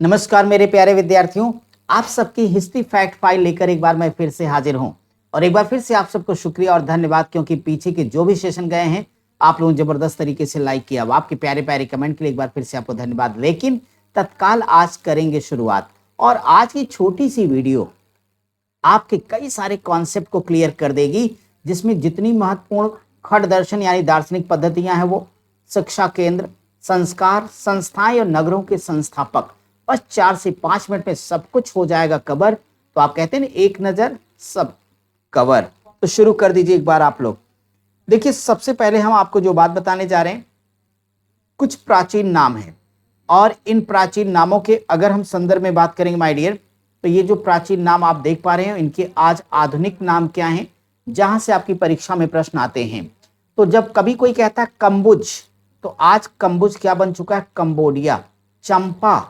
नमस्कार मेरे प्यारे विद्यार्थियों, आप सबकी हिस्ट्री फैक्ट फाइल लेकर एक बार मैं फिर से हाजिर हूं। और एक बार फिर से आप सबको शुक्रिया और धन्यवाद, क्योंकि पीछे के जो भी सेशन गए हैं आप लोगों ने जबरदस्त तरीके से लाइक किया। अब आपके प्यारे प्यारे कमेंट के लिए एक बार फिर से आपको धन्यवाद। लेकिन तत्काल आज करेंगे शुरुआत, और आज की छोटी सी वीडियो आपके कई सारे कॉन्सेप्ट को क्लियर कर देगी, जिसमें जितनी महत्वपूर्ण खड़ दर्शन यानी दार्शनिक पद्धतियां हैं, वो शिक्षा केंद्र, संस्कार, संस्थाएं और नगरों के संस्थापक, बस 4 से 5 मिनट में सब कुछ हो जाएगा कवर। तो आप कहते हैं ना, एक नजर सब कवर। तो शुरू कर दीजिए एक बार आप लोग। देखिए, सबसे पहले हम आपको जो बात बताने जा रहे हैं, कुछ प्राचीन नाम हैं, और इन प्राचीन नामों के अगर हम संदर्भ में बात करेंगे माय डियर, तो ये जो प्राचीन नाम आप देख पा रहे हैं, इनके आज आधुनिक नाम क्या हैं, जहां से आपकी परीक्षा में प्रश्न आते हैं। तो जब कभी कोई कहता है कंबुज, तो आज कंबुज क्या बन चुका है? कंबोडिया। चंपा,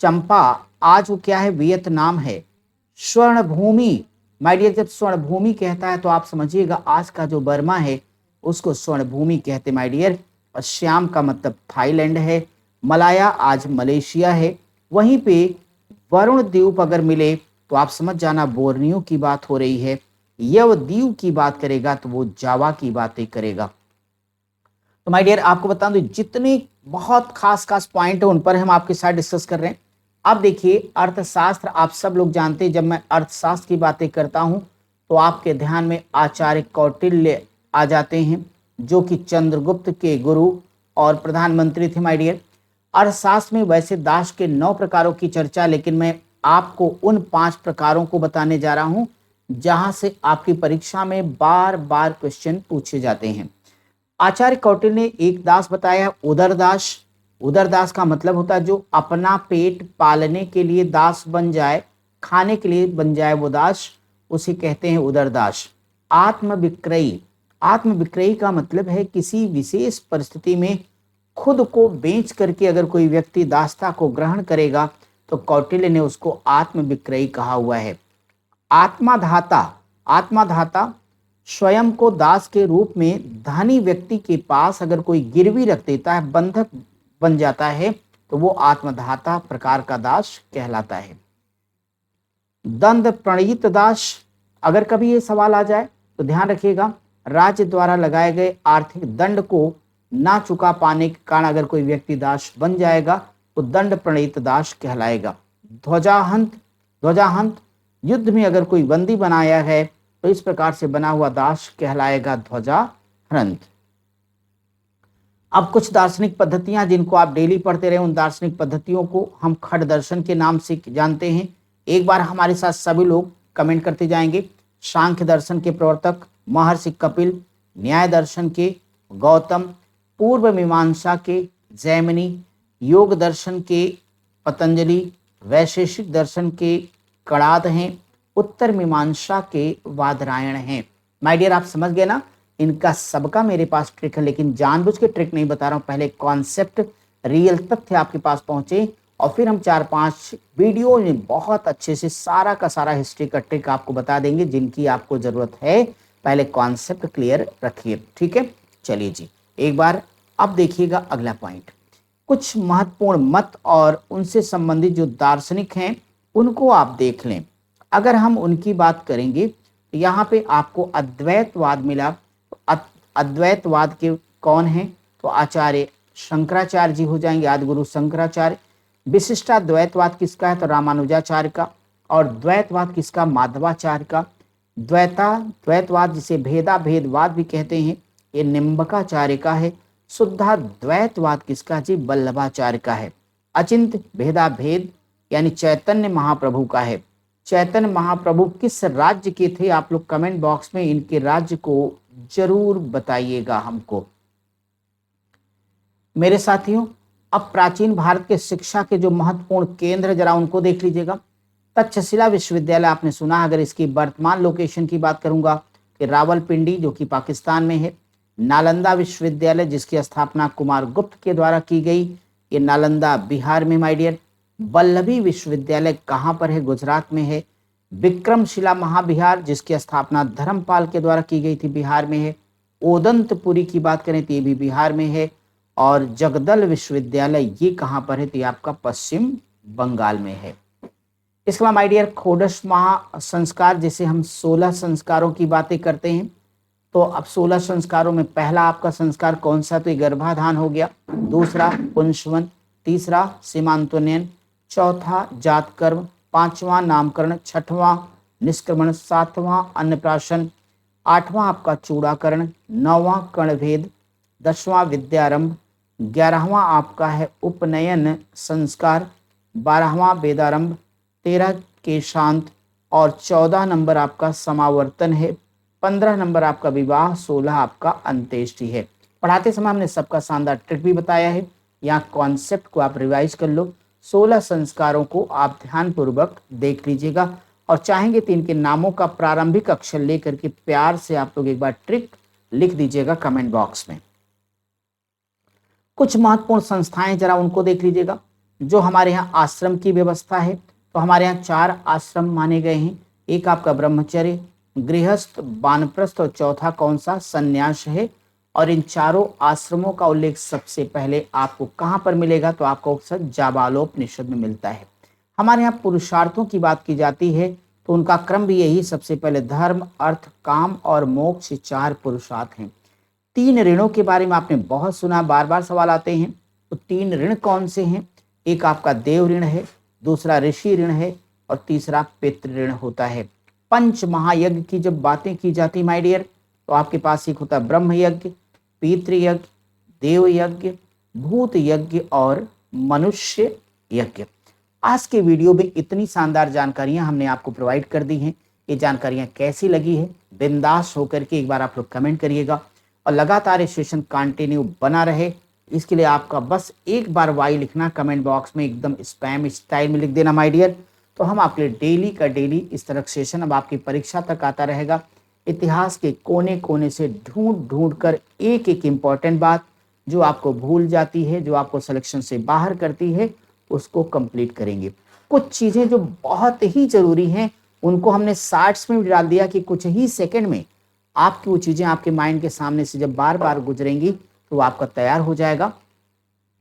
चंपा आज वो क्या है? वियतनाम है। स्वर्ण भूमि, माय डियर, जब स्वर्ण भूमि कहता है तो आप समझिएगा आज का जो बर्मा है उसको स्वर्ण भूमि कहते माय डियर। और श्याम का मतलब थाईलैंड है। मलाया आज मलेशिया है। वहीं पे वरुण द्वीप अगर मिले तो आप समझ जाना बोर्नियो की बात हो रही है। यवद्वीप की बात करेगा तो वो जावा की बातें करेगा। तो माय डियर, आपको बता दूं, जितने बहुत खास खास पॉइंट है उन पर हम आपके साथ डिस्कस कर रहे हैं। अब देखिए, अर्थशास्त्र आप सब लोग जानते हैं, जब मैं अर्थशास्त्र की बातें करता हूं तो आपके ध्यान में आचार्य कौटिल्य आ जाते हैं, जो कि चंद्रगुप्त के गुरु और प्रधानमंत्री थे माय डियर। अर्थशास्त्र में वैसे दास के 9 प्रकारों की चर्चा, लेकिन मैं आपको उन 5 प्रकारों को बताने जा रहा हूं जहां से आपकी परीक्षा में बार बार क्वेश्चन पूछे जाते हैं। आचार्य कौटिल्य ने एक दास बताया, उदरदास। उदरदास का मतलब होता है जो अपना पेट पालने के लिए दास बन जाए, खाने के लिए बन जाए वो दास, उसे कहते हैं उदरदास। आत्मविक्रयी, आत्मविक्रयी का मतलब है किसी विशेष परिस्थिति में खुद को बेच करके अगर कोई व्यक्ति दासता को ग्रहण करेगा तो कौटिल्य ने उसको आत्मविक्रयी कहा हुआ है। आत्माधाता, आत्माधाता स्वयं को दास के रूप में धनी व्यक्ति के पास अगर कोई गिरवी रख देता है, बंधक बन जाता है, तो वो आत्मधाता प्रकार का दास कहलाता है। दंड प्रणीत दास, अगर कभी ये सवाल आ जाए तो ध्यान रखिएगा, राज्य द्वारा लगाए गए आर्थिक दंड को ना चुका पाने के कारण अगर कोई व्यक्ति दास बन जाएगा तो दंड प्रणीत दास कहलाएगा। ध्वजाहंत, ध्वजाहंत युद्ध में अगर कोई बंदी बनाया है तो इस प्रकार से बना हुआ दास कहलाएगा ध्वजाहंत। अब कुछ दार्शनिक पद्धतियां जिनको आप डेली पढ़ते रहे, उन दार्शनिक पद्धतियों को हम खड़ दर्शन के नाम से जानते हैं। एक बार हमारे साथ सभी लोग कमेंट करते जाएंगे। सांख्य दर्शन के प्रवर्तक महर्षि कपिल, न्याय दर्शन के गौतम, पूर्व मीमांसा के जैमिनी, योग दर्शन के पतंजलि, वैशेषिक दर्शन के कणाद हैं, उत्तर मीमांसा के वादरायण हैं। माय डियर, आप समझ गए ना, इनका सबका मेरे पास ट्रिक है, लेकिन जानबूझ के ट्रिक नहीं बता रहा हूं। पहले कॉन्सेप्ट, रियल तथ्य आपके पास पहुंचे, और फिर हम 4-5 वीडियो में बहुत अच्छे से सारा का सारा हिस्ट्री का ट्रिक आपको बता देंगे, जिनकी आपको जरूरत है। पहले कॉन्सेप्ट क्लियर रखिए, ठीक है। चलिए जी, एक बार अब देखिएगा अगला पॉइंट। कुछ महत्वपूर्ण मत और उनसे संबंधित जो दार्शनिक हैं उनको आप देख लें। अगर हम उनकी बात करेंगे तो यहाँ पे आपको अद्वैतवाद मिला। अद्वैतवाद के कौन है? तो आचार्य शंकराचार्य जी हो जाएंगे, आदिगुरु शंकराचार्य। विशिष्टाद्वैतवाद किसका है? तो रामानुजाचार्य का। और द्वैतवाद किसका? माधवाचार्य का। द्वैतवाद जिसे भेदा भेदवाद भी कहते हैं, ये निम्बकाचार्य का है। शुद्धाद्वैतवाद किसका जी? वल्लभाचार्य का है। अचिंत्य भेदा भेद यानी चैतन्य महाप्रभु का है। चैतन्य महाप्रभु किस राज्य के थे? आप लोग कमेंट बॉक्स में इनके राज्य को जरूर बताइएगा हमको। मेरे साथियों, अब प्राचीन भारत के शिक्षा के जो महत्वपूर्ण केंद्र जरा उनको देख लीजिएगा। तक्षशिला विश्वविद्यालय आपने सुना। अगर इसकी वर्तमान लोकेशन की बात करूंगा कि रावलपिंडी जो कि पाकिस्तान में है। नालंदा विश्वविद्यालय जिसकी स्थापना कुमार गुप्त के द्वारा की गई, ये नालंदा बिहार में माय डियर। वल्लभी विश्वविद्यालय कहाँ पर है? गुजरात में है। विक्रमशिला महाविहार जिसकी स्थापना धर्मपाल के द्वारा की गई थी, बिहार में है। ओदंतपुरी की बात करें तो ये भी बिहार में है। और जगदल विश्वविद्यालय ये कहाँ पर है, तो ये आपका पश्चिम बंगाल में है। इसके बाद माय डियर खोडश महा संस्कार, जैसे हम 16 संस्कारों की बातें करते हैं, तो अब 16 संस्कारों में पहला आपका संस्कार कौन सा, तो ये गर्भाधान हो गया, दूसरा पुंसवन, तीसरा सीमांतोन्नयन, चौथा जात कर्म, पांचवा नामकरण, छठवां निष्क्रमण, सातवां अन्नप्राशन, आठवां आपका चूड़ाकरण, नौवां कर्णभेद, 10वां विद्यारंभ, 11वां आपका है उपनयन संस्कार, 12वां वेदारंभ, 13 केशांत और 14 नंबर आपका समावर्तन है, 15 नंबर आपका विवाह, 16 आपका अंत्येष्टि है। पढ़ाते समय हमने सबका शानदार ट्रिक भी बताया है, यहाँ कॉन्सेप्ट को आप रिवाइज कर लो। 16 संस्कारों को आप ध्यानपूर्वक देख लीजिएगा और चाहेंगे तो इनके नामों का प्रारंभिक अक्षर लेकर के प्यार से आप लोग एक बार ट्रिक लिख दीजिएगा कमेंट बॉक्स में। कुछ महत्वपूर्ण संस्थाएं जरा उनको देख लीजिएगा। जो हमारे यहाँ आश्रम की व्यवस्था है, तो हमारे यहाँ 4 आश्रम माने गए हैं। एक आपका ब्रह्मचर्य, गृहस्थ, वानप्रस्थ और चौथा कौन सा, संन्यास है। और इन चारों आश्रमों का उल्लेख सबसे पहले आपको कहाँ पर मिलेगा, तो आपको अक्सर जाबालोपनिषद में मिलता है। हमारे यहाँ पुरुषार्थों की बात की जाती है, तो उनका क्रम भी यही, सबसे पहले धर्म, अर्थ, काम और मोक्ष, 4 पुरुषार्थ हैं। 3 ऋणों के बारे में आपने बहुत सुना, बार बार सवाल आते हैं, तो 3 ऋण कौन से हैं? एक आपका देव ऋण है, दूसरा ऋषि ऋण है और तीसरा पितृ ऋण होता है। पंच महायज्ञ की जब बातें की जाती माय डियर, तो आपके पास एक होता है ब्रह्म यज्ञ, पितृयज्ञ, देव यज्ञ, भूत यज्ञ और मनुष्य यज्ञ। आज के वीडियो में इतनी शानदार जानकारियां हमने आपको प्रोवाइड कर दी हैं। ये जानकारियां कैसी लगी है, बिंदास होकर के एक बार आप लोग कमेंट करिएगा और लगातार ये सेशन कंटिन्यू बना रहे, इसके लिए आपका बस एक बार वाई लिखना कमेंट बॉक्स में, एकदम स्पैम स्टाइल में लिख देना माय डियर। तो हम आपके लिए डेली का डेली इस तरह सेशन अब आपकी परीक्षा तक आता रहेगा। इतिहास के कोने कोने से ढूंढ ढूंढ कर एक एक इम्पॉर्टेंट बात जो आपको भूल जाती है, जो आपको सिलेक्शन से बाहर करती है, उसको कंप्लीट करेंगे। कुछ चीजें जो बहुत ही जरूरी हैं उनको हमने शॉर्ट्स में भी डाल दिया कि कुछ ही सेकंड में आपकी वो चीजें आपके माइंड के सामने से जब बार बार गुजरेंगी तो आपका तैयार हो जाएगा।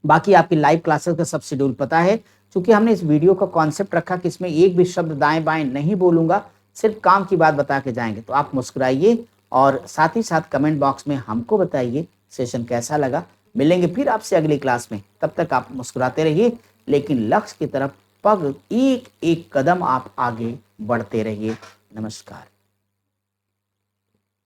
बाकी आपकी लाइव क्लासेस का सब शेड्यूल पता है, क्योंकि हमने इस वीडियो का कॉन्सेप्ट रखा कि इसमें एक भी शब्द दाएं बाएं नहीं बोलूंगा, सिर्फ काम की बात बता के जाएंगे। तो आप मुस्कुराइए और साथ ही साथ कमेंट बॉक्स में हमको बताइए सेशन कैसा लगा। मिलेंगे फिर आपसे अगली क्लास में, तब तक आप मुस्कुराते रहिए, लेकिन लक्ष्य की तरफ पग एक एक कदम आप आगे बढ़ते रहिए। नमस्कार।